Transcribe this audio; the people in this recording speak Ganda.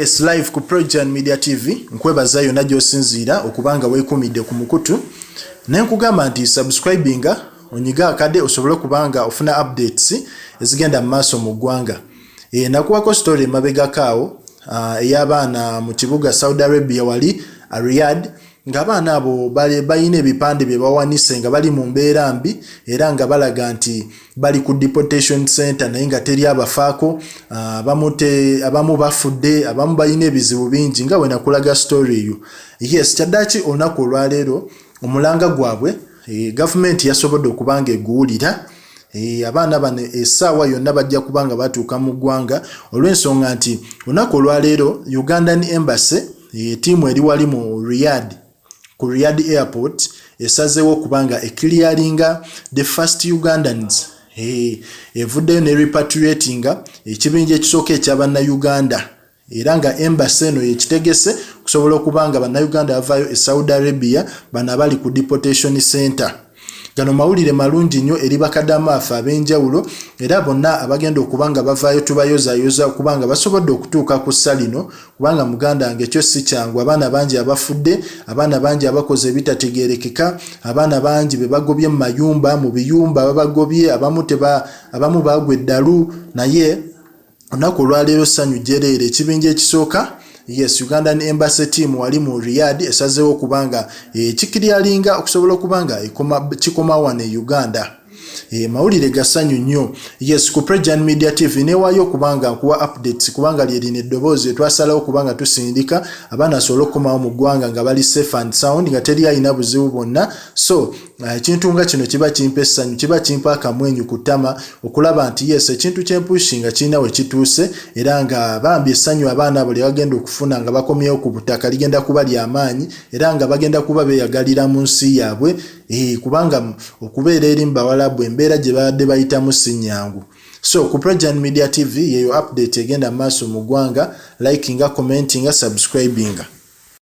Yes, live ku Projan Media TV nkwebazayo najjo sinzira okubanga weekumidde ku mukutu nenkugamba nti subscribinga onyiga akade osobole kubanga ofuna updates ezigenda mu maaso mu ggwanga. Nakuwako story mabega kaawo ey'abaana mu kibuga Saudi Arabia wali Riyadh ng'abaana abo balina ebipande bye bawanise nga bali mu mbeera mbi era nga balaga nti bali ku deportation center naye nga teri abafaako, abamu bafudde, abamu balina ebizibu bingi nga bwe nakulaga story eyo. Yes, kyaddaaki olunaku olwaleero omulanga gwabwe government yasobodde okubanga eguwulira. Abaana bano essaawa yonna bajja kubanga batuuka mu ggwanga olw'ensonga nti olunaku olwaleero Ugandan Embassy tiimu eri wali mu Riyadh ku Riyadh airport esazeewo okubanga clearinga the first Ugandans evuddeyo ne repatriatinga ekibinja ekisooka eky'Abannayuganda era nga embassy eno yekitegese okusobola okubanga Bannayuganda bavaayo e Saudi Arabia bano abali ku deportation center. Gano mawulire malungi nnyo eri Bakadama afe ab'enjawulo era bonna abagenda okubanga bavaayo tubayozayoza okubanga basobodde okutuuka ku ssalino kubanga muganda ng'ekyo si kyangu. Abaana bangi abafudde, abaana bangi abakoze ebitategeerekeka, abaana bangi be bagobye mu mayumba, mu biyumba babagobye, abamu baagwa eddalu. Naye olunaku olwaleero Essanyu gyereere ekibinja ekisooka yes Ugandan Embassy team wali mu Riyadh esazeewo okubanga kikiryalinga okusobola okubanga kikoma wane Uganda. Mawulire gassanyu nnyo. Yes, ku Projan Media TV newayo kubanga nkuwa updates kubanga lyerina eddoboozi twasalawo kubanga tusindika abaana asobole okukomawo mu ggwanga nga bali safe and sound nga teri alina buzibu bwonna. So ekintu nga kino kiba kimpa essanyu, kiba kimpa akamwenyu ku ttama okulaba nti yes ekintu kyempushinga kirina we kituuse era nga bambi essanyu abaana abo lye bagenda okufuna nga bakomyewo ku butaka ligenda kuba ly'amaanyi era nga bagenda kuba beeyagalira mu nsi yaabwe kubanga okubeera eri mu Bawarabu embeera gye babadde bayitamu si nnyangu. So ku Projan Media TV yeyo update egenda maaso mu ggwanga, likinga, commentinga, subscribinga.